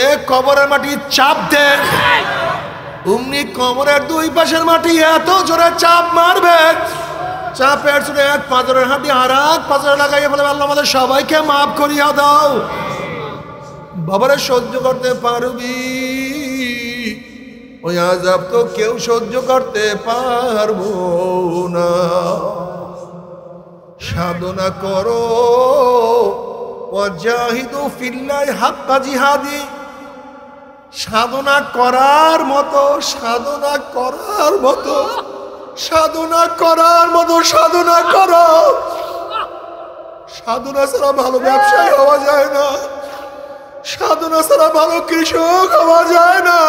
এক কবরের মাটি চাপ দে, অমনি কবরের দুই পাশের মাটি এত জোরে চাপ মারবে, চাপের জোরে এক পাথরের হাঁটি আর এক পাথরে লাগাইয়ে বলে আল্লাহ আমাদের সবাইকে মাফ করিয়া দাও। বাবারে সহ্য করতে পারবি? ওই আযাব তো কেউ সহ্য করতে পারবো না। সাধনা করো, ওয়াজাহিদু ফিল্লাহি হাক্কা জিহাদি। সাধনা করার মতো, সাধনা করার মতো, সাধনা করার মতো সাধনা করো। সাধনা ছাড়া ভালো ব্যবসায়ী হওয়া যায় না, সাধনা ছাড়া ভালো কৃষক হওয়া যায় না,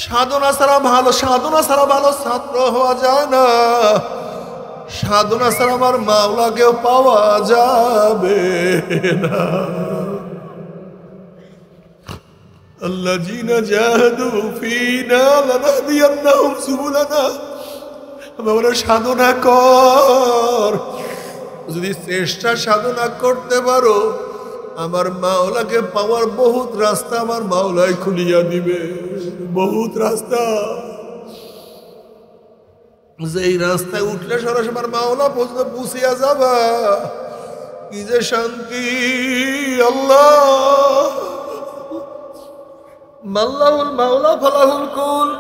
সাধনা ছাড়া ভালো ছাত্র হওয়া যায় না, সাধনা ছাড়া আমার মাওলাকেও পাওয়া যাবে না। আল্লাযীনা জাহাদু ফীনা লানাহদিয়ান্নাহুম সুবুলানা। আমরা সাধনা কর, যদি চেষ্টা সাধনা করতে পারো আমার মাওলাকে পাওয়ার বহুত রাস্তা আমার মাওলাই খুলিয়া দিবে, বহুত রাস্তা। যেই রাস্তায় উঠলে সরাসরি আমার মাওলা পর্যন্ত পুষিয়া যাবা, কি যে শান্তি। আল্লাহ মাল্লাহুল মাওলা ফালাহুল কুল।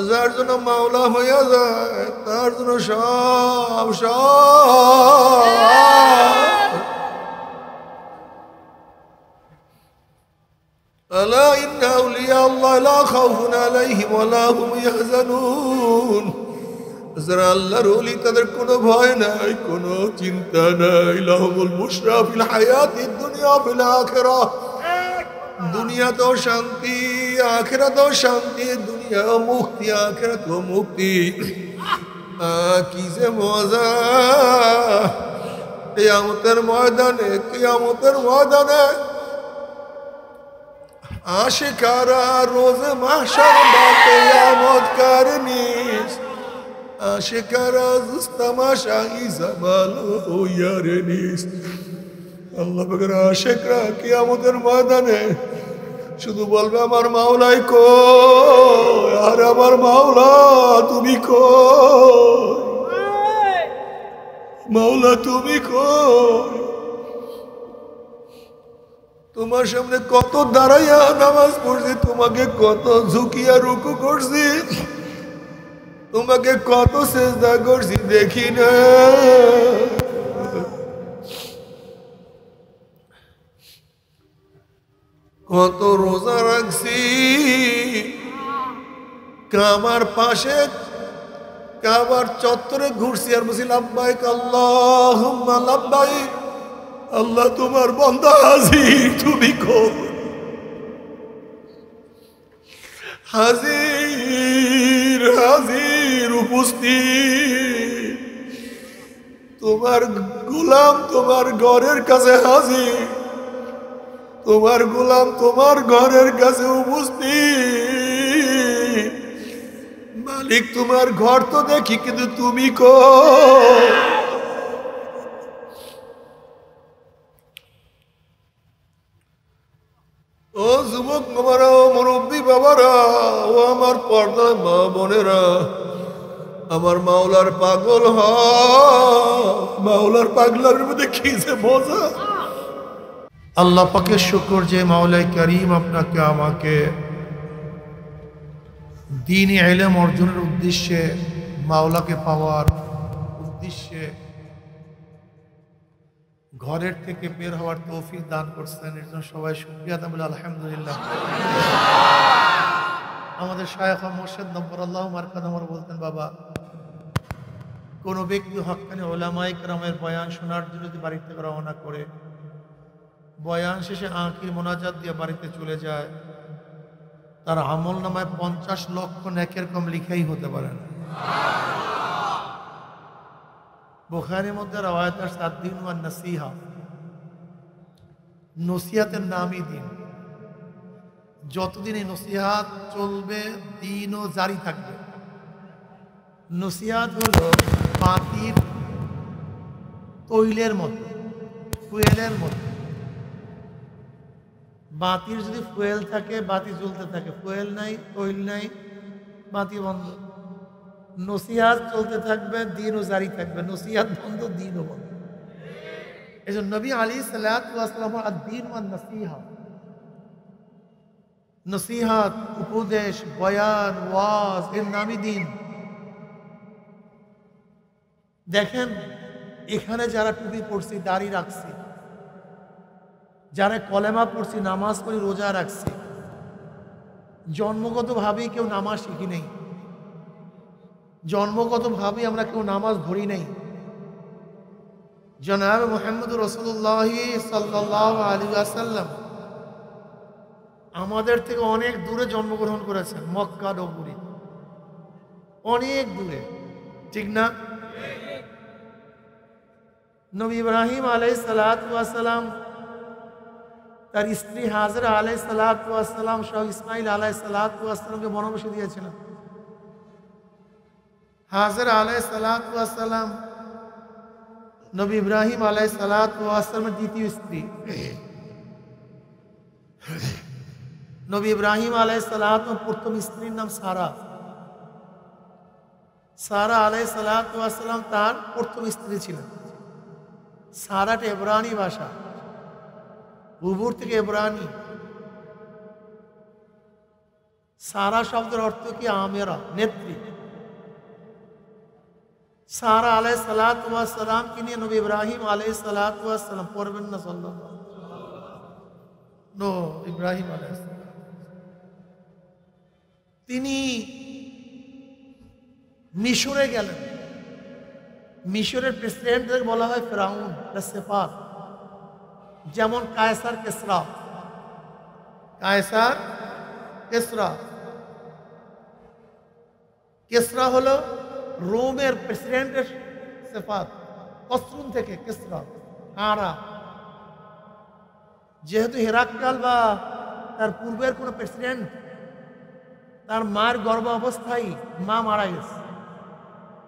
যার জন্য মাওলা হইয়া যায় তার জন্য সব সব। আলা ইন্না আউলিয়া আল্লাহ লা খাউফুন আলাইহিম ওয়া লা হুম ইয়াহজানুন। যারা আল্লাহর ওলি তাদের কোনো ভয় নাই, কোনো চিন্তা নাই। লাহুমুল বুশরা ফিল হায়াতিদ দুনিয়া ফিল আখিরাহ। দুনিয়াতেও শান্তি, আখিরাতেও শান্তি। দুনিয়াও মুক্তি, আখিরাতেও মুক্তি। কি যে মজা কিয়ামতের ময়দানে, কিয়ামতের ময়দানে আশিকারা রোজ মাহশর বা কিয়ামত কারনিস। আশিকারা জুস্তামাশাই জামালো ইয়ারনিস। আল্লাহ পাকের আশিকরা কিয়ামতের ময়দানে শুধু বলবে আমার মাওলাই কই, আর আমার মাওলা তুমি কই, মাওলা তুমি কই। তোমার সামনে কত দাঁড়াইয়া নামাজ পড়ছি, তোমাকে কত ঝুঁকিয়া রুকু করছি, তোমাকে কত সেজদা করছি দেখি না। কত রোজা রাখছি, কাবার পাশে কাবার চত্বরে ঘুরছি আর বলছি লাব্বাইক আল্লাহুম্মা লাব্বাইক। আল্লাহ তোমার বান্দা হাজির, তুমি কই? হাজির হাজির উপস্থিত। তোমার গোলাম তোমার ঘরের কাছে হাজির, তোমার গোলাম তোমার ঘরের কাছে উপস্থিত। মালিক তোমার ঘর তো দেখি, কিন্তু তুমি কই? ও যুবক বাবারা, ও মুরব্বী বাবারা, ও আমার পর্দা মা বোনেরা, আমার মাওলার পাগল হ। মাওলার পাগলার মধ্যে কি যে মজা। আল্লাহ পাকের শুকর যে মাওলাই করিম আপনাকে আমাকে দ্বীনি ইলম অর্জনের উদ্দেশ্যে, মাওলাকে পাওয়ার উদ্দেশ্যে ঘরের থেকে বের হওয়ার তৌফিক দান করছেন। এর জন্য সবাই শুকরিয়া আদাব বলে আলহামদুলিল্লাহ। আমাদের শায়খ মুর্শিদ নব্বর আল্লাহু মারকাদাহ বলতেন, বাবা কোনো ব্যক্তি হক্কানি উলামায়ে কেরামের বয়ান শোনার জন্য যদি বাড়ি থেকে রওনা করে, বয়ান শেষে আখির মোনাজাত দিয়ে বাড়িতে চলে যায়, তার আমল নামায় 50 লক্ষ নেকের কম লিখাই হতে পারে না। বুখারীর মধ্যে রওয়ায়াত আছে আদ-দীন ওয়ান নাসিহা, নসিহতের নামই দিন। যতদিন এই নসিহত চলবে দিনও জারি থাকবে। নসিহত হলো পাতির তৈলের মতো, ফুয়েলের মতো। বাতির যদি ফুয়েল থাকে বাতি জ্বলতে থাকে, ফুয়েল নাই, তৈল নাই, বাতি বন্ধ। নসিহাত চলতে থাকবে, দিনও জারি থাকবে, নসিহাত বন্ধ, দিনও বন্ধ। এই জন্য নবী আলাইহিস সালাতু ওয়াস সালাম আদ-দীন ওয়ান নসিহা, নসিহাত, উপদেশ, বয়ান, ওয়াজ, এর নামই দিন। দেখেন এখানে যারা টুপি পড়ছি, দাড়ি রাখছি, যারা কলেমা পড়ছি, নামাজ পড়ি, রোজা রাখছি, জন্মগতভাবেই কেউ নামাজ শিখি নেই, জন্মগতভাবেই আমরা কেউ নামাজ ধরি নেই। জনাব মুহাম্মদুর রাসূলুল্লাহ সাল্লাল্লাহু আলাইহি ওয়াসাল্লাম আমাদের থেকে অনেক দূরে জন্মগ্রহণ করেছেন, মক্কা নগরী, অনেক দূরে, ঠিক না? নবী ইব্রাহিম আলাইহিস সালাতু ওয়াস সালাম তার স্ত্রী হাজরা আলাইহিস সালাতু ওয়াস সালাম সহ ইসমাইল আলাইহিস সালাতু ওয়াস সালামকে বনবাসে দিয়েছিলেন। হাজরা আলাইহিস সালাতু ওয়াস সালাম নবী ইব্রাহিম আলাইহিস সালাতু ওয়াস সালামের দ্বিতীয় স্ত্রী। নবী ইব্রাহিম আলাইহিস সালামের প্রথম স্ত্রীর নাম সারা। সারা আলাইহিস সালাতু ওয়াস সালাম তার প্রথম স্ত্রী ছিলেন। সারাটা ইব্রানি ভাষা, উবুর থেকে ইব্রানি। সারা শব্দের অর্থ কি? আমেরা, নেত্রী। সারা আলাইহিস সালাতু ওয়াস সালামকে নিয়ে নবী ইব্রাহিম আলাইহিস সালাতু ওয়াস সালাম পড়বেন না সাল্লাল্লাহু আলাইহি ওয়াসাল্লাম। নো, ইব্রাহিম আলাইহিস সালাম তিনি মিশরে গেলেন। মিশরের প্রেসিডেন্টদের বলা হয় ফেরাউন বা সেফার, যেমন কায়সার, কেসরা। কায়সার, কেসরা। কেসরা হলো রোমের প্রেসিডেন্টের সেফার, কসরুন থেকে কেসরা, আরা। যেহেতু হেরাক্কাল বা তার পূর্বের কোনো প্রেসিডেন্ট তার মার গর্ভ অবস্থায় মা মারা গেছে,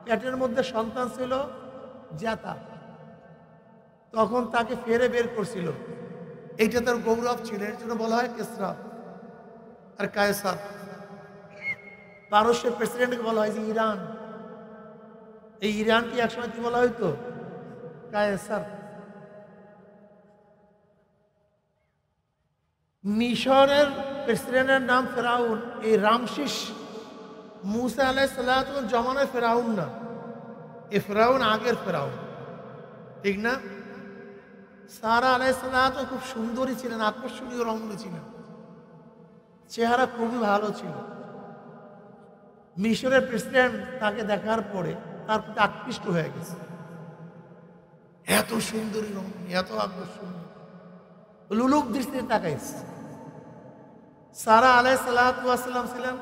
পেটের মধ্যে সন্তান ছিল জাতা, তখন তাকে ফেরে বের করছিল। এইটা তার গৌরব ছিল, এর জন্য বলা হয় কেসরা আর কায়সার। পারস্যের প্রেসিডেন্টকে বলা হয় যে ইরান। এই ইরানকে একসময় কি বলা হইতো? কায়সার। মিশরের প্রেসিডেন্টের নাম ফেরাউন। এই রামশিস মুসা আলাইহিস সালাতুর জমানায় ফেরাউন না, এ ফেরাউন আগের ফেরাউন, ঠিক না? সারা আলাইহিস সালাত খুব সুন্দরী ছিলেন, আকর্ষণীয় রমণী ছিলেন, চেহারা খুবই ভালো ছিল। মিশরের প্রেসিডেন্ট তাকে দেখার পরে তার প্রতি আকৃষ্ট হয়ে গেছে। এত সুন্দরী রমণী, এত আকর্ষণীয়, লুলুক দৃষ্টিতে তাকাইছে। সারা আলাইহিস সালাতু ওয়াস সালাম ছিলেন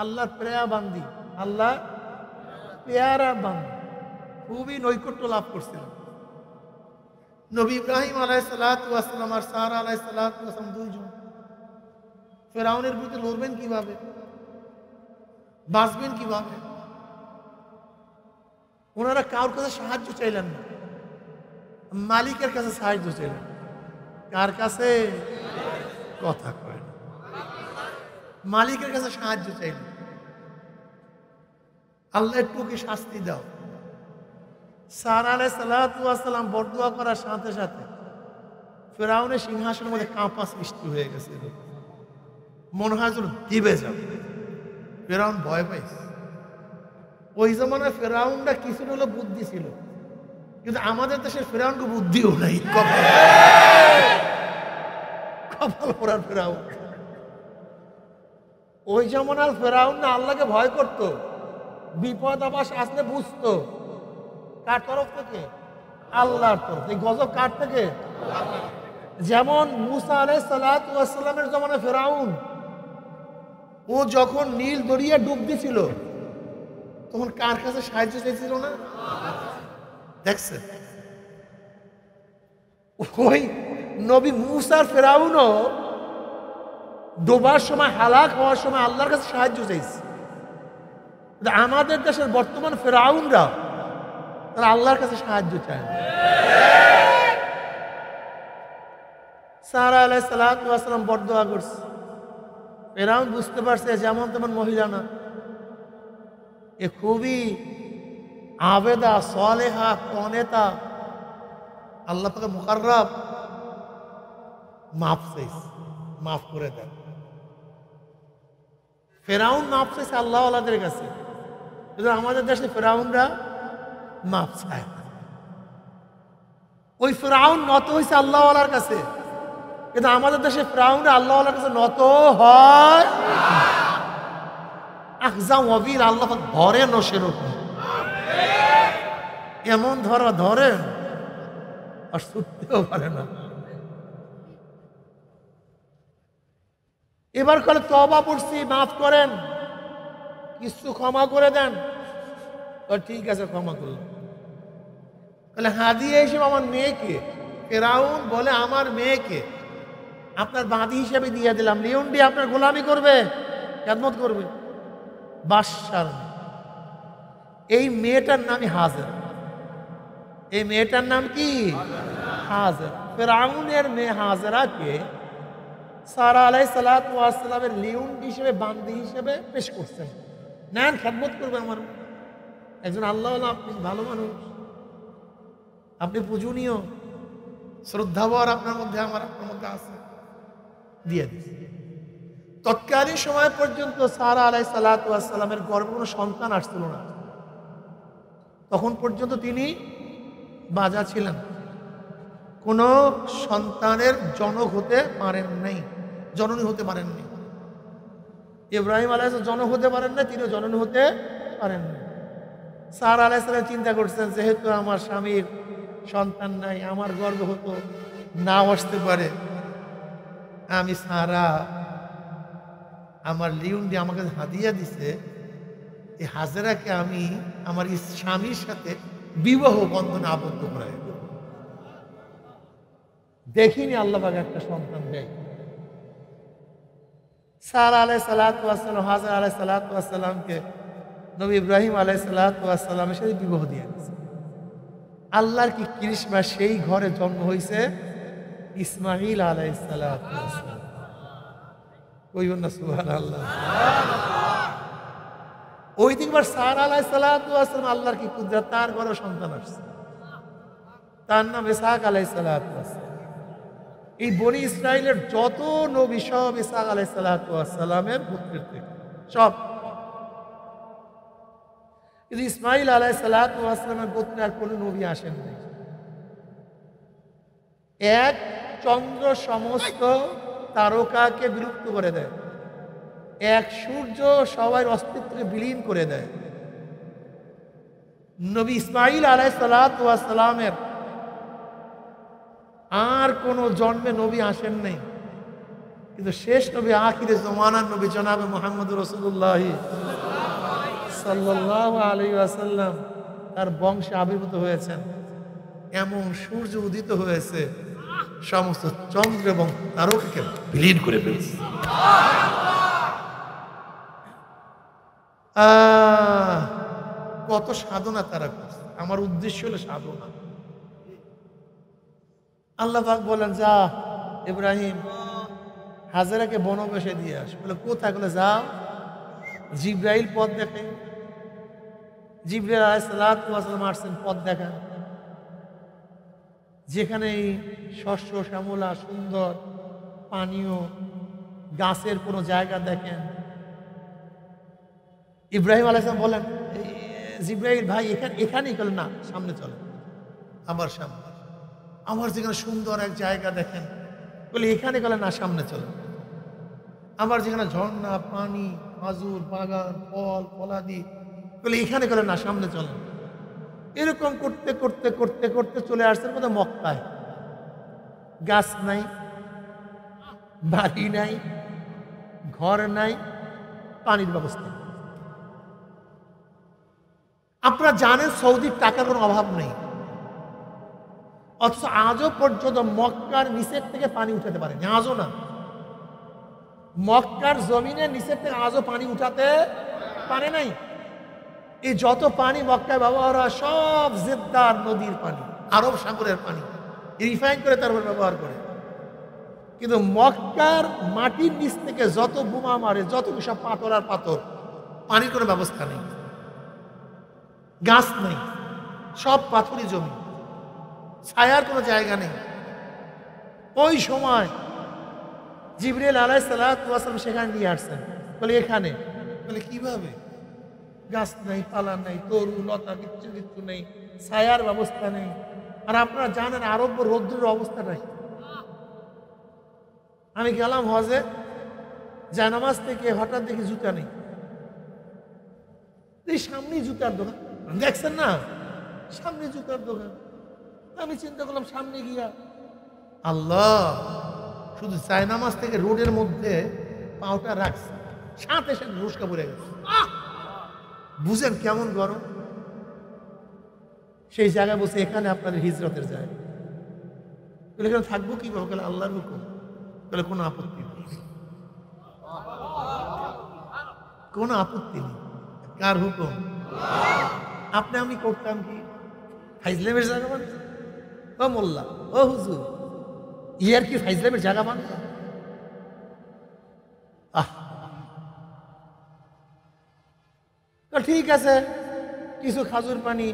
আল্লাহর প্রিয়া বান্দি, আল্লাহ পেয়ারা বান্দি, খুবই নৈকট্য লাভ করছিলেন। নবী ইব্রাহিম আলাইহিস সালাতু ওয়াস সালাম আর সারা আলাইহিস সালাতু ওয়াস সালাম দুইজন ফেরাউনের বিরুদ্ধে লড়বেন কিভাবে, বাঁচবেন কিভাবে? ওনারা কারোর কাছে সাহায্য চাইলেন না, মালিকের কাছে সাহায্য চাইলেন। কার কাছে? কথা কয় না, মালিকের কাছে সাহায্য চাইলেন। আল্লাহ একটু কি শাস্তি দাও। সারা আলাইহিস সালাতু ওয়াস সালাম বরদোয়া করার সাথে সাথে ফেরাউনের সিংহাসনের মধ্যে কাঁপা সৃষ্টি হয়ে গেছে, মনে হয় যেন দিবে যাবে। ফেরাউন ভয় পাইছে। ওই জমানায় ফেরাউনটা কিছু হলো বুদ্ধি ছিল, কিন্তু আমাদের দেশের ফেরাউনকে বুদ্ধিও নাই। কপাল পোড়ার ফেরাউন। ওই জমানার ফেরাউন না আল্লাহকে ভয় করত, বিপদ আবাস আসলে বুঝতো কার তরফ থেকে? আল্লাহর তরফ। এই গজব কার থেকে? যেমন মুসা আলাইহিস সালাতু ওয়াস সালামের জমানায় ফেরাউন, ও যখন নীল দরিয়া ডুব দিছিল তখন কার কাছে সাহায্য চাইছিল না? দেখছেন, ওই নবী মুসার ফেরাউনও ডোবার সময়, হালাক হওয়ার সময় আল্লাহর কাছে সাহায্য চাইছে। আমাদের দেশের বর্তমান ফেরাউনরা তারা আল্লাহর কাছে সাহায্য চায় না। সারা আলাইহিস সালাতু ওয়াস সালাম বরদোয়া করছে। ফেরাউন বুঝতে পারছে যেমন তেমন মহিলা না, এ খুবই আবেদা সালেহা কনেতা, আল্লাহ পাকে মুকাররাব, মাফ চাইছে, মাফ করে দেন। ফেরাউন মাফ চাইছে আল্লাহ আল্লাহদের কাছে, কিন্তু আমাদের দেশে ফেরাউনরা মাফ চায় না। ওই ফেরাউন নত হয়েছে আল্লাহ আল্লাহর কাছে, কিন্তু আমাদের দেশে ফেরাউনরা আল্লাহ আল্লাহর কাছে নত হয়। আখজাম ওয়াবির আল্লাহ পাক ধরে নসের উপর, এমন ধরে আর ছুটতেও পারে না। এবার কলে তওবা পড়ছি, মাফ করেন, কিছু ক্ষমা করে দেন। ঠিক আছে, ক্ষমা করলাম। তাহলে হাদিয়া হিসেবে আমার মেয়েকে, ফেরাউন বলে আমার মেয়েকে আপনার বাঁধি হিসেবে দিয়ে দিলাম, লিওন্ডি আপনার গোলামি করবে, খেদমত করবে। বাদশার এই মেয়েটার নামই হাজেরা। এই মেয়েটার নাম কি? হাজেরা। ফেরাউনের মেয়ে হাজেরাকে সারা আলাইহিস সালাতু ওয়াস সালামের লিওন্ডি হিসেবে, বান্দি হিসেবে পেশ করছেন। নেন, খেদমত করবে আমার। একজন আল্লাহ, আপনি ভালো মানুষ, আপনি পূজনীয়, শ্রদ্ধাবর আপনার মধ্যে, আপনার মধ্যে আছে, দিয়ে দিচ্ছে। তৎকালীন সময় পর্যন্ত সারা আলাইহিস সালাতু ওয়াস সালামের গর্ভে কোনো সন্তান আসছিল না। তখন পর্যন্ত তিনি বাজা ছিলেন, কোনো সন্তানের জনক হতে পারেন নাই, জননী হতে পারেননি। ইব্রাহিম আলাইহিস সালাম জনক হতে পারেন না, তিনিও জননী হতে পারেন না। সারা আলাইহিস সালাম চিন্তা করছেন, যেহেতু আমার স্বামীর সন্তান নাই, আমার গর্ভ হতো নাও আসতে পারে, আমি সারা আমার লিওন্ডি আমাকে হাদিয়া দিছে, এই হাজেরাকে আমি আমার স্বামীর সাথে বিবাহ বন্ধনে আবদ্ধ করাই। দেখিনি আল্লাহ পাক একটা সন্তান দেয়। সারা আলাইহিস সালাতু ওয়াস সালাম হাজেরা আলাইহিস সালাতু ওয়াস সালামকে নবী ইব্রাহিম আলাইহিস সালাতু ওয়াস সালামের সাথে বিবাহ দিয়ে দিয়েছে। আল্লাহর কি কৃষ্ণা, সেই ঘরে জন্ম হয়েছে ইসমাঈল আলাইহিস সালাতু ওয়াস সালাম। কইবেন না সুবহানাল্লাহ। ওই দিকবার সারা আলাইহিস সালাতু ওয়াস সালাম আল্লাহর কি কুদরত, তার ঘরে সন্তান আসছে, তার নাম ইসহাক আলাইহিস সালাতু ওয়াস সালাম। এই বনি ইসরাইলের যত নবী সব ইসহাক আলাইহিস সালাতু ওয়াস সালামের পুত্রের থেকে সব। কিন্তু ইসমাঈল আলাইহিস সালাতু ওয়াস সালামের গোত্রে আর কোনো নবী আসেন নাই। এক চন্দ্র সমস্ত তারকাকে বিলুপ্ত করে দেয়, এক সূর্য সবার অস্তিত্বকে বিলীন করে দেয়। নবী ইসমাঈল আলাইহিস সালাতু ওয়াস সালামের আর কোনো জন্মে নবী আসেন নাই, কিন্তু শেষ নবী, আখিরে জমানার নবী জনাবে মুহাম্মদ রাসূলুল্লাহ সাল্লাল্লাহু আলাইহি ওয়াসাল্লাম, তার বংশে আবির্ভূত হয়েছেন। এমন সূর্য উদিত হয়েছে, সমস্ত চন্দ্র এবং তারকাকে বিলীন করে ফেলছে। কত সাধনা তারা করছে। আমার উদ্দেশ্য হলো সাধনা। আল্লাহ পাক বলেন, যা ইব্রাহিম হাজেরাকে বনবাসে দিয়ে আস। বলে কোথায়? বলে যাও, জিব্রাইল পথ দেখে। জিব্রাইল আলাইহিস সালাতু ওয়াস সালাম আসছেন পথ দেখান, যেখানে শস্য শ্যামলা সুন্দর পানীয় গাছের কোনো জায়গা দেখেন। ইব্রাহিম আলাইহিস সালাম বলেন, জিব্রাইল ভাই এখানেই। বলেন না, সামনে চলে, আমার সামনে, আমার যেখানে সুন্দর এক জায়গা দেখেন। বলে এখানে গেলে না, সামনে চলে। আমার যেখানে ঝর্ণা, পানি, খাজুর বাগান, ফল ফলাদি, বলে এখানে গেলে না, সামনে চলে। এরকম করতে করতে করতে করতে চলে আসছেন কোথায়? মক্কায়। গাছ নাই, বাড়ি নাই, ঘর নাই, পানির ব্যবস্থা। আপনারা জানেন সৌদির টাকার কোনো অভাব নেই, অথচ আজও পর্যন্ত মক্কার নিচের থেকে পানি উঠাতে পারেনি। আজও না, মক্কার জমিনের নিচের থেকে আজও পানি উঠাতে পারে নাই। এই যত পানি মক্কায় ব্যবহার হয় সব জেদ্দার নদীর পানি, আরব সাগরের পানি, রিফাইন করে তারপর ব্যবহার করে। কিন্তু মক্কার মাটির নিচ থেকে যত বোমা মারে, যত সব পাথর আর পাথর, পানির কোনো ব্যবস্থা নেই, গাছ নেই, সব পাথরই জমি, ছায়ার কোনো জায়গা নেই। ওই সময় জিবরিল আলাইহিস সালাতু ওয়াস সালাম সেখানে নিয়ে আসছেন। বলে এখানে, বলে কিভাবে? গাছ নাই, পালা নাই, তরু লতা কিচ্ছু কিচ্ছু নেই, ছায়ার ব্যবস্থা নেই। আর আপনারা জানেন আরব রৌদ্রের অবস্থাটা কি। আমি গেলাম হজে, জায়নামাজ থেকে হঠাৎ দেখি জুতা নেই। এই সামনেই জুতার দোকান, দেখছেন না, সামনে জুতার দোকান। আমি চিন্তা করলাম সামনে গিয়া, আল্লাহ, শুধু জায়নামাজ থেকে রোডের মধ্যে পাওটা রাখছে, সাথে সাথে রুস্কা পড়ে গেছে। বুঝেন কেমন গরম। সেই জায়গায় বসে এখানে আপনাদের হিজরতের জায়গা, এখানে থাকবো কিভাবে? বলে আল্লাহর হুকুম, বলে কোনো আপত্তি নেই, কোনো আপত্তি নেই। কার হুকুম? আপনি আমি করতাম কি? ফাইজলামের জায়গা বান, ও মোল্লা, ও হুজুর, ইয়ার কি ফাইজলামের জায়গা বান? ঠিক আছে, কিছু খাজুর পানি।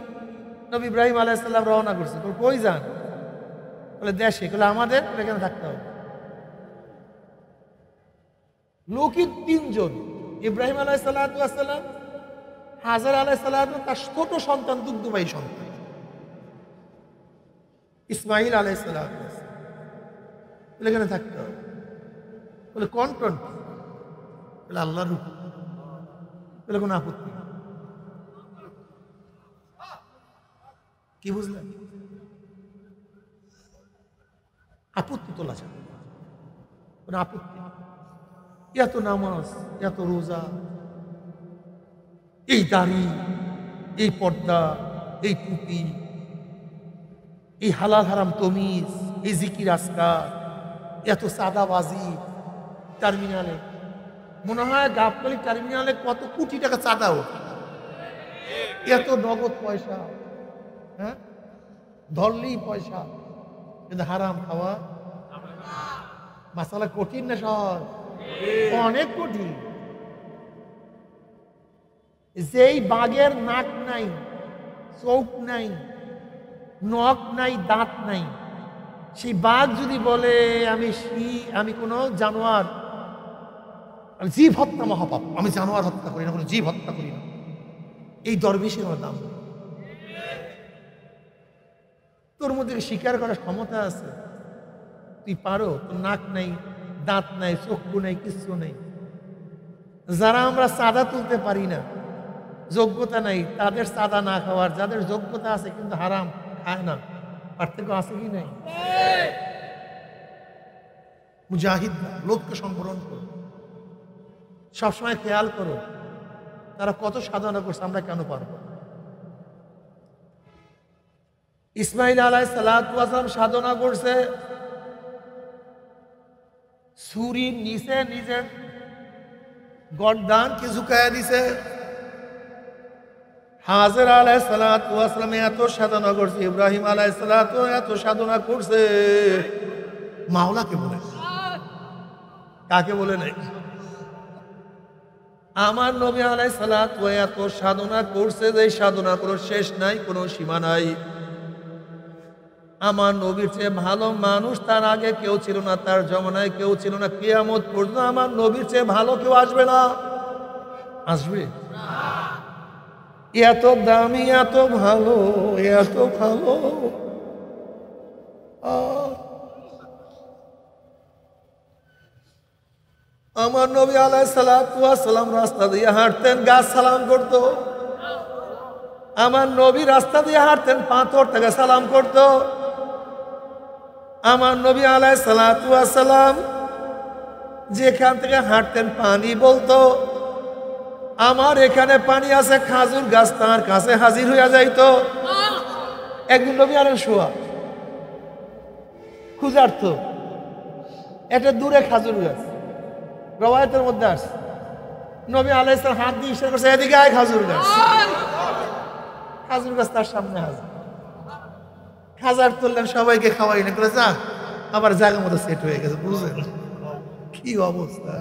নবী ইব্রাহিম আলাইহিস সালাম রওনা করছে। কই যান? বলে দেশে। বলে আমাদের এখানে থাকতে হবে। লোকই তিনজন, ইব্রাহিম আলাইহিস সালাম, হাজার আলাইহিস সালাম, তার ছোট সন্তান, দুগ্ধবাহী সন্তান ইসমাইল আলাইহিস সালাম, বলে এখানে থাকতে হবে। বলে কন্টন? বলে আল্লাহর হুকুম, বলে কোনো আপত্তি। কি বুঝলেন? আপত্তি তোলা যাবে, কোনো আপত্তি। এত নামাজ, এত রোজা, এই দাড়ি, এই পর্দা, এই টুপি, এই হালাল হারাম তমিজ, এই জিকির আজকার, এত চাঁদাবাজি টার্মিনালে। মনে হয় গাবতলী টার্মিনালে কত কোটি টাকা চাঁদা ওঠে, এত নগদ পয়সা, হ্যাঁ, ধরলেই পয়সা, কিন্তু হারাম খাওয়া মাসালা কঠিন না সহজ? অনেক কঠিন। যেই বাঘের নাক নাই, চোখ নাই, নখ নাই, দাঁত নাই, সেই বাঘ যদি বলে আমি কোনো জানোয়ার, আমি জীব হত্যা মহাপাপ, আমি জানোয়ার হত্যা করি না, কোনো জীব হত্যা করি না, এই দরবেশের আমার দাম। তোর মধ্যে স্বীকার করার ক্ষমতা আছে? তুই পারো? তোর নাক নাই, দাঁত নাই, চক্ষু নাই, কিচ্ছু নেই। যারা আমরা চাঁদা তুলতে পারি না, যোগ্যতা নাই, তাদের চাঁদা না খাওয়ার, যাদের যোগ্যতা আছে কিন্তু হারাম খায় না, পার্থক্য আছে কি নাই? মুজাহিদ লোককে সংবরণ করো, সবসময় খেয়াল করো তারা কত সাধনা করছে, আমরা কেন পারবো? ইসমাইল আলাইহিস সালাম সাধনা করছে, ছুরির নিচে নিজের গর্দানকে ঝুঁকায় দিছে। হাজের আলাইহিস সালাম এত সাধনা করছে, ইব্রাহিম আলাইহিস সালাম এত সাধনা করছে, মাওলাকে বলে, কাকে বলে নাই? আমার নবী আলাইহিস সালাম এত সাধনা করছে যে সাধনা কোনো শেষ নাই, কোনো সীমা নাই। আমার নবীর চেয়ে ভালো মানুষ তার আগে কেউ ছিল না, তার জমানায় কেউ ছিল না, কিয়ামত পর্যন্ত আমার নবীর চেয়ে ভালো কেউ আসবে না। আসবে? এত দামি, এত ভালো, এত ভালো। আমার নবী আলাইহিস সালাম রাস্তা দিয়ে হাঁটতেন, গাছ সালাম করত। আমার নবী রাস্তা দিয়ে হাঁটতেন, পাথর থেকে সালাম করত। আমার নবী আলাইহিস সালাম যেখান থেকে হাঁটতেন পানি বলতো, আমার এখানে পানি আছে, খাজুর গাছ তার কাছে হাজির হইয়া যাইতো। একদিন নবী আলেন শোয়া ক্ষুধার্ত, একটা দূরে খাজুর গাছ, রওয়ায়াতের মধ্যে আসে, নবী আলাইহিস সালাম হাত দিয়ে ইশারা করছে, এদিকে আয় খাজুর গাছ। খাজুর গাছ তার সামনে হাজির। খাজার তুললেন, সবাইকে খাওয়াইলেন, করে যা আবার জায়গা মতো সেট হয়ে গেছে, বুঝলেন কি অবস্থা,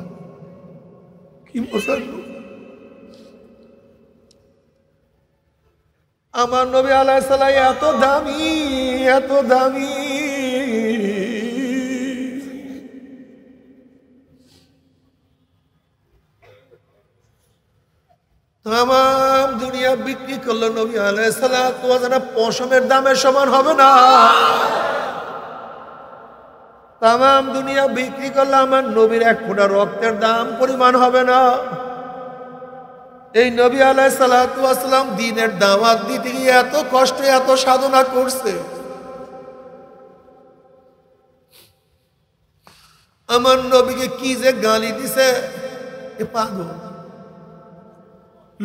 কি মুসলমান। আমার নবী আলাইহিস সালাম এত দামি, এত দামি, তাম দুনিয়া বিক্রি করলো নবী আলাইহিস সালাম পশমের দামের সমান হবে না। তাম দুনিয়া বিক্রি করলে আমার নবীর এক ফোঁটা রক্তের দাম পরিমাণ হবে না। এই নবী আলাইহিস সালাতু ওয়াস সালাম দ্বীনের দাওয়াত দিতে গিয়ে এত কষ্ট, এত সাধনা করছে। আমার নবীকে কি যে গালি দিছে, এ পাগল,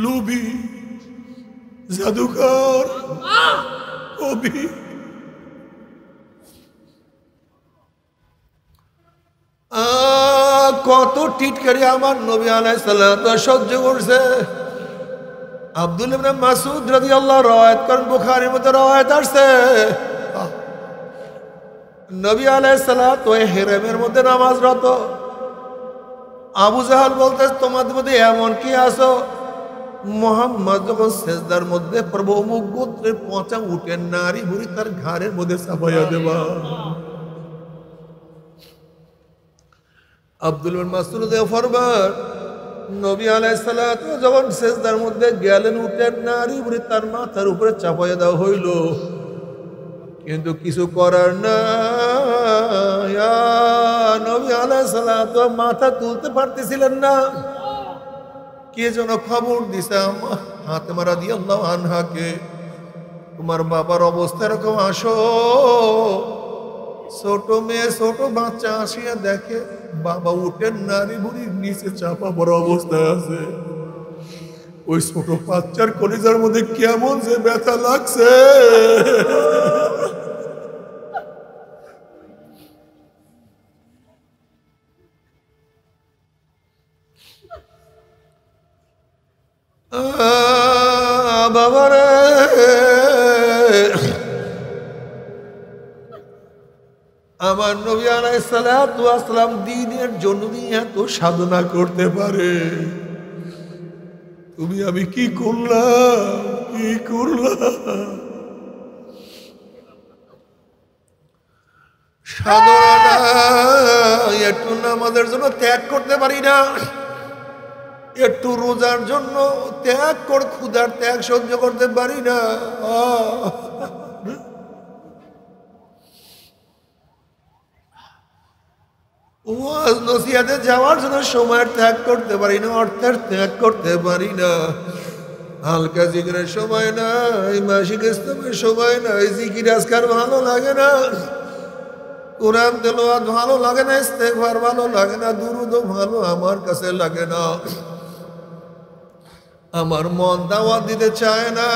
লুবি, জাদুকর, কবি। কত টিটকারি আমার নবী আলাইহিস সালাম সহ্য করছে। আব্দুল্লাহ ইবনে মাসউদ রাদিয়াল্লাহু রাওয়ায়াত করেন, বুখারীর মধ্যে রাওয়ায়াত আছে, নবী আলাইহিস সালাম তো হেরেমের মধ্যে নামাজরত। আবু জাহাল বলতে, তোমাদের মধ্যে এমন কি আছো, মুহাম্মদ যখন সেজদার মধ্যে প্রভু অমুক গোত্রের পচা উঠেন নারী বুড়ি তার ঘাড়ের মধ্যে চাপাইয়া দেবা। আব্দুল মাসউদ ফরমান, নবী আলাইহিস সালাম যখন সেজদার মধ্যে গেলেন, উঠেন নারী বুড়ি তার মাথার উপরে চাপাইয়া দেওয়া হইল, কিন্তু কিছু করার না। নবী আলাইহিস সালাম তো মাথা তুলতে পারতেছিলেন না। কে যেন খবর দিছে ফাতেমা রাদিয়াল্লাহু আনহাকে, তোমার বাবার অবস্থা এরকম, আসো। ছোট মেয়ে, ছোট বাচ্চা আসিয়া দেখে বাবা উঠেন নারী বুড়ির নিচে চাপা বড় অবস্থায় আছে। ওই ছোট বাচ্চার কলিজার মধ্যে কেমন যে ব্যথা লাগছে। বাবারে, আমার নবী আলাইহিস সালাতু ওয়াস সালাম দ্বীনের জন্য এত সাধনা করতে পারে, তুমি আমি কি করলাম, কি করলাম। সাধনা একটু নামাজের জন্য ত্যাগ করতে পারি না, একটু রোজার জন্য ত্যাগ কর, ক্ষুধার ত্যাগ সহ্য করতে পারি না, ওয়াজ নসিহতে যাওয়ার জন্য সময়ের ত্যাগ করতে পারি না, অর্থের ত্যাগ করতে পারি না, হালকা জিকিরের সময় নাই, মাসিক ইসলামের সময় নাই, জিকির আজকার ভালো লাগে না, কোরআন তেলাওয়াত ভালো লাগে না, ইস্তেগফার ভালো লাগে না, দুরূদ ভালো আমার কাছে লাগে না। আমার মন দাওয়াত দিতে চায় না।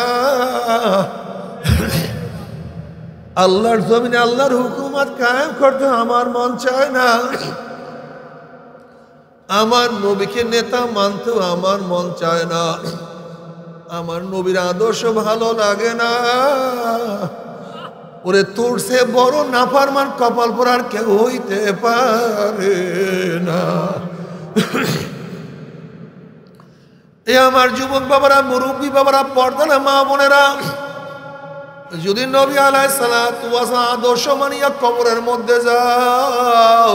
আল্লাহর জমিনে আল্লাহর হুকুমত কায়েম করতে আমার মন চায় না। আমার নবীকে নেতা মানতেও আমার মন চায় না। আমার নবীর আদর্শ ভালো লাগে না। ওরে তোর সে বড় নাফরমান কপাল পরার কেউ হইতে পারে না। এ আমার যুবক বাবারা, মুরব্বী বাবারা, পর্দানা মা বোনেরা, যদি নবী আলাইহিস সালাতু ওয়াস সালাম আদর্শ মানিয়া কবরের মধ্যে যাও,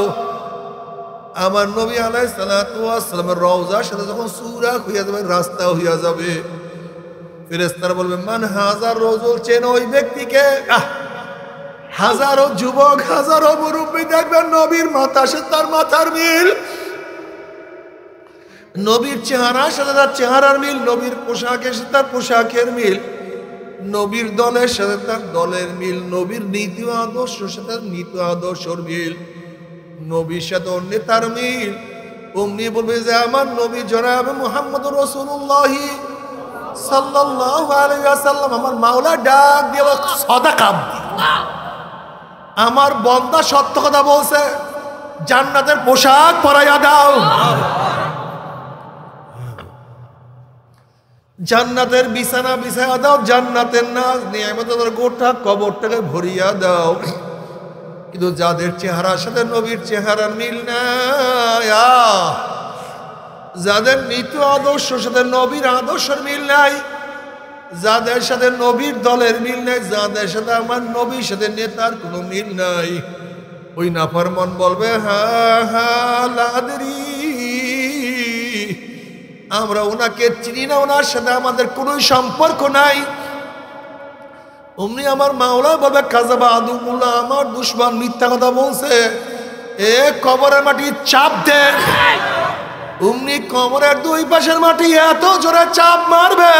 আমার নবী আলাইহিস সালাতু ওয়াস সালামের রওজার সাথে যখন সূরা হইয়া যাবে, রাস্তা হইয়া যাবে, ফেরেশতারা বলবে মান হাজার রজুল, চেন ওই ব্যক্তিকে। হাজারো যুবক, হাজারো মুরব্বী দেখবেন নবীর মাথার সাথে তার মাথার মিল, নবীর চেহারার সাথে তার চেহারার মিল, নবীর পোশাকের সাথে তার পোশাকের মিল, নবীর দলের সাথে তার দলের মিল, নবীর নীতি আদর্শের সাথে তার নীতি আদর্শের মিল, নবীর সাথে অন্য তার মিল। অমনি বলবে যে আমার নবী জনাব মুহাম্মদুর রাসূলুল্লাহ সাল্লাল্লাহু আলাইহি ওয়াসাল্লাম, আমার মাওলা ডাক দিয়ে সাদাকা, আমার বান্দা সত্য কথা বলছে, জান্নাতের পোশাক পরাইয়া দাও, জান্নাতের বিছানা বিছাইয়া দাও, জান্নাতের নাজ নিয়ামতের গোটা কবরটাকে ভরিয়া দাও। কিন্তু যাদের চেহারার সাথে নবীর চেহারার মিল নাই, যাদের নীতি আদর্শের সাথে নবীর আদর্শের মিল নাই, যাদের সাথে নবীর দলের মিল নাই, যাদের সাথে আমার নবীর সাথে নেতার কোনো মিল নাই, ওই নাফরমান বলবে হা হা লাদরি, আমরা ওনাকে চিনি না, ওনার সাথে আমাদের কোনো সম্পর্ক নাই। অমনি আমার মাওলা বলবে কাযাবা আদুমুল্লাহ, আমার দুশমন মিথ্যা কথা বলছে, এ কবরের মাটি চাপ দে। অমনি কবরের দুই পাশের মাটি এত জোরে চাপ মারবে,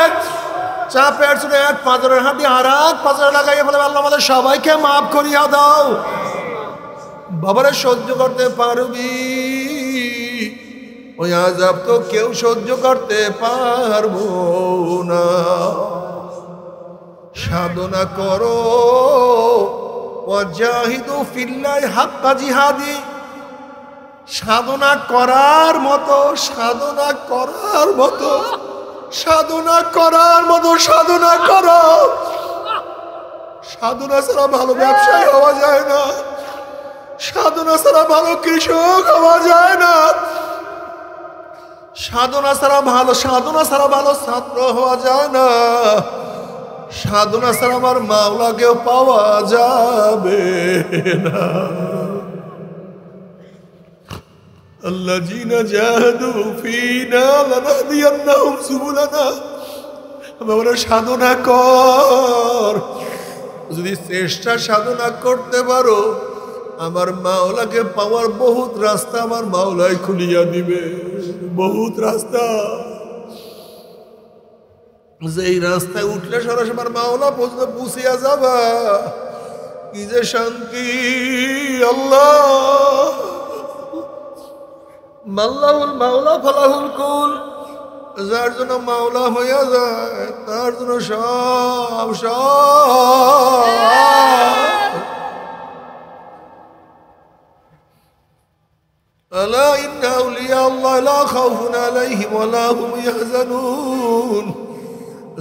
চাপের জন্য এক পাঁজরের হাঁটি আর এক পাঁজরে লাগাইয়া ফেলে, আল্লাহ আমাদের সবাইকে মাফ করিয়া দাও। বাবারে সহ্য করতে পারবি? ওই আযাব তো কেউ সহ্য করতে পারবো না। সাধনা করো, ওয়াজাহিদু ফিল্লাহি হাক্কা জিহাদি, সাধনা করার মতো, সাধনা করার মতো, সাধনা করার মতো সাধনা করো। সাধনা ছাড়া ভালো ব্যবসায়ী হওয়া যায় না, সাধনা ছাড়া ভালো কৃষক হওয়া যায় না, সাধনা ছাড়া ভালো ছাত্র হওয়া যায় না, সাধনা ছাড়া আমার মাওলাকেও পাওয়া যাবে না। আল্লাযীনা জাহাদু ফীনা লানাহদিয়ান্নাহুম সুবুলানা, আমরা সাধনা কর, যদি চেষ্টা সাধনা করতে পারো আমার মাওলাকে পাওয়ার বহুত রাস্তা আমার মাওলাই খুলিয়া দিবে, বহুত রাস্তা। যেই রাস্তায় উঠলে সরাসরি আমার মাওলা পর্যন্ত পুষিয়া যাবা, কি যে শান্তি। আল্লাহ মাল্লাহুল মাওলা ফালাহুল কুল, যার জন্য মাওলা হইয়া যায় তার জন্য সব আলা ইন্না আউলিয়া আল্লাহ লা খাউফুন আলাইহিম ওয়া লা হুম ইয়াহজানুন,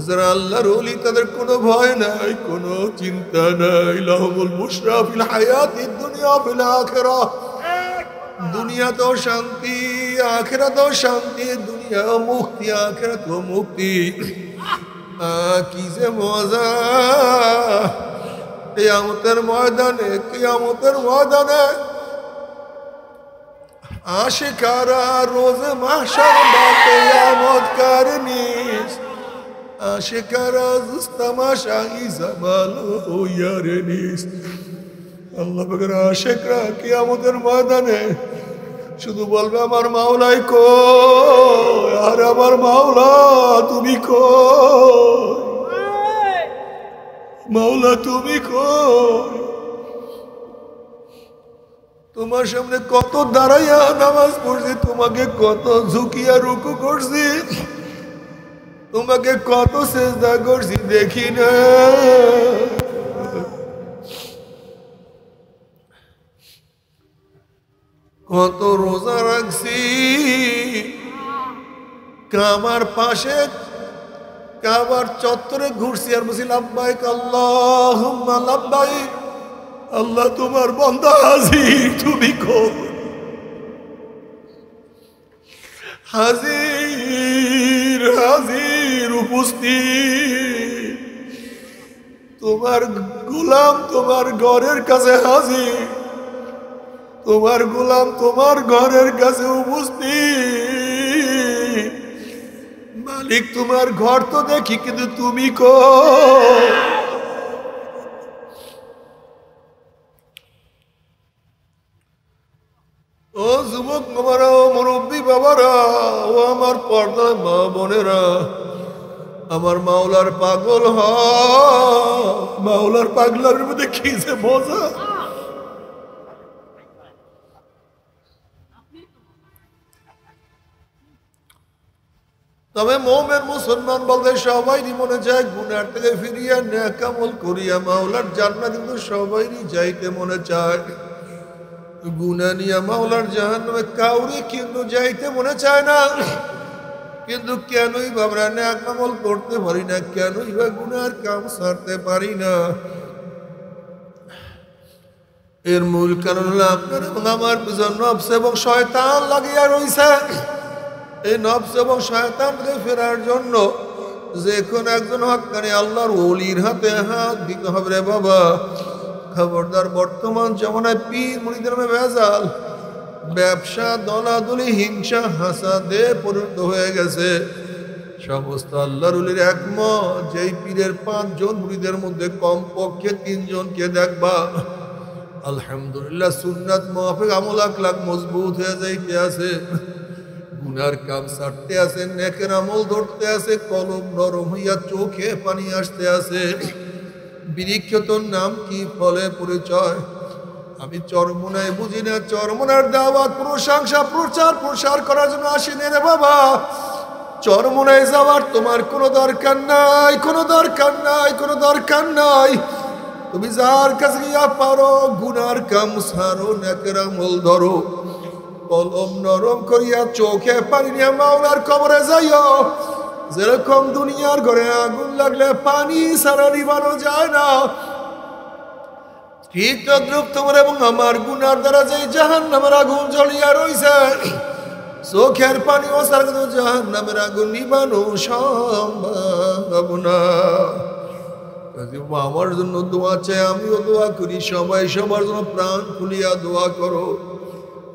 যারা আল্লাহর ওলি তাদের কোনো ভয় নাই, কোনো চিন্তা নাই। লাহুমুল বুশরা ফিল হায়াতিদ দুনিয়া ফিল আখিরাহ, দুনিয়াতেও শান্তি আখিরাতেও শান্তি, দুনিয়া মুক্তি আখিরাতেও মুক্তি। কি যে মজা কিয়ামতের ময়দানে, কিয়ামতের ময়দানে আশিকারা রোজ মাহশর বা কিয়ামত কারনিস, আশিকারা জুস্তামাশা ইজামালু ইয়ারনিস। আল্লাহ পাকের আশিকরা কিয়ামতের ময়দানে শুধু বলবে আমার মাওলাই কই, আর আমার মাওলা তুমি কই, মাওলা তুমি কই। তোমার সামনে কত দাঁড়াইয়া নামাজ পড়ছি, তোমাকে কত ঝুঁকিয়া রুকু করছি, তোমাকে কত সেজদা করছি দেখি না। কত রোজা রাখছি, কাবার পাশে কাবার চত্বরে ঘুরছি আর বলছি লাব্বাইক আল্লাহুম্মা লাব্বাইক, আল্লাহ তোমার বান্দা হাজির, তুমি কই? হাজির হাজির উপস্থিত, তোমার গোলাম তোমার ঘরের কাছে হাজির, তোমার গোলাম তোমার ঘরের কাছে উপস্থিত। মালিক তোমার ঘর তো দেখি, কিন্তু তুমি কই? ও যুবক বাবারা, ও মুরব্বী বাবারা, ও আমার পর্দার মা বোনেরা, আমার মাওলার পাগল হ, মাওলার পাগলার মধ্যে কি যে মজা। তবে মোমেন মুসলমান বলতে সবাইরই মনে চায় গুনার থেকে ফিরিয়া নেক আমল করিয়া মাওলার জান্নাত, কিন্তু সবাইরই যাইতে মনে চায়। গুনাহ নিয়া মাওলার জাহান্নামে কাউরে কিন্তু যাইতে মনে চায় না। কিন্তু কেনই বা আমরা নেক আমল করতে পারি না, কেনই বা গুনার কাম ছাড়তে পারি না? এর মূল কারণ হলো আপনার এবং আমার পিছন নফস এবং শয়তান লাগিয়া রইছে। এই নফস এবং শয়তানকে ফেরার জন্য যে কোন একজন হক্কানি আল্লাহর ওলির হাতে হাত দিতে হবে রে বাবা। খবরদার, বর্তমান জমানায় পীর মুরিদের নামে ভেজাল, ব্যবসা, দলাদলি, হিংসা, হাসাদে পরিণত হয়ে গেছে। সমস্ত আল্লাহর ওলির একমত, যেই পীরের 5 জন মুরিদের মধ্যে কমপক্ষে 3 জনকে দেখবা আলহামদুলিল্লাহ সুন্নাত মুআফিক আমল আখলাক মজবুত হয়ে যাইতে আছে, গুনার কাম ছাড়তে আছে, নেকের আমল ধরতে আছে, কলম নরম হইয়া চোখে পানি আসতে আছে। বৃক্ষ তোর নাম কি, ফলে পরিচয়? আমি চরমোনায় বুঝি না, চরমোনার দাওয়াত প্রশংসা প্রচার প্রসার করার জন্য আসিনি রে বাবা। চরমোনায় যাওয়ার তোমার কোনো দরকার নাই, কোনো দরকার নাই, কোনো দরকার নাই। তুমি যার কাছে গিয়া পারো গুনার কাম ছাড়ো, নেকের আমল ধরো, কলম নরম করিয়া চোখে পানি নিয়ে মাওলার কবরে যাইও। যেরকম দুনিয়ার ঘরে আগুন লাগলে পানি ছাড়া নিবানো যায় না, ঠিক তদ্রুপ তোমার এবং আমার গুনার দ্বারা যে জাহান্নামের আগুন জ্বলিয়া রইছে, চোখের পানি ও ছাড়া কিন্তু জাহান্নামের আগুন নিবানো সম্ভব না। আমার জন্য দোয়া চাই, আমিও দোয়া করি, সবাই সবার জন্য প্রাণ খুলিয়া দোয়া করো,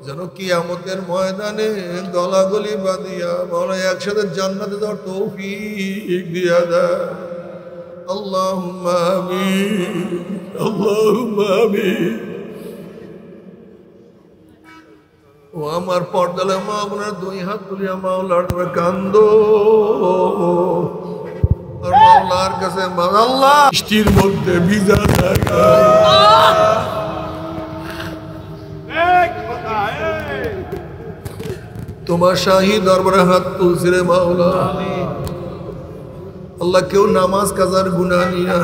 যেন কিয়ামতের ময়দানে গলাগলি বাঁধিয়া বলে একসাথে জান্নাতে যাওয়ার তৌফিক দিয়া দেয়। আল্লাহুম্মা আমিন, আল্লাহুম্মা আমিন। ও আমার পর্দালে মা আপনার 2 হাত তুলিয়া মাওলার কান্দো, মাওলার কাছে আল্লাহ বৃষ্টির মধ্যে ভিজা থাকা তোমার শাহী দরবারে হাত তুলছি রে মাওলা। আল্লাহ, কেউ নামাজ কাজার গুনাহ নিয়া,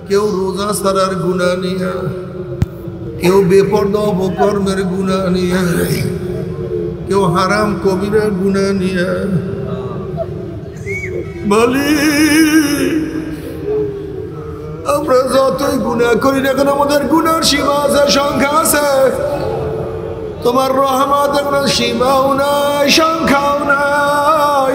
কেউ রোজা ছাড়ার গুনাহ নিয়া, কেউ বেপরদা অপকর্মের গুনাহ নিয়া, কেউ হারাম কবিরা গুনাহ নিয়া। বলি আমরা যতই গুনাহ করি না কেন, আমাদের গুনার সীমা আছে, সংখ্যা আছে। তোমার রহমতের কোনো সীমাও নাই, সংখ্যাও নাই।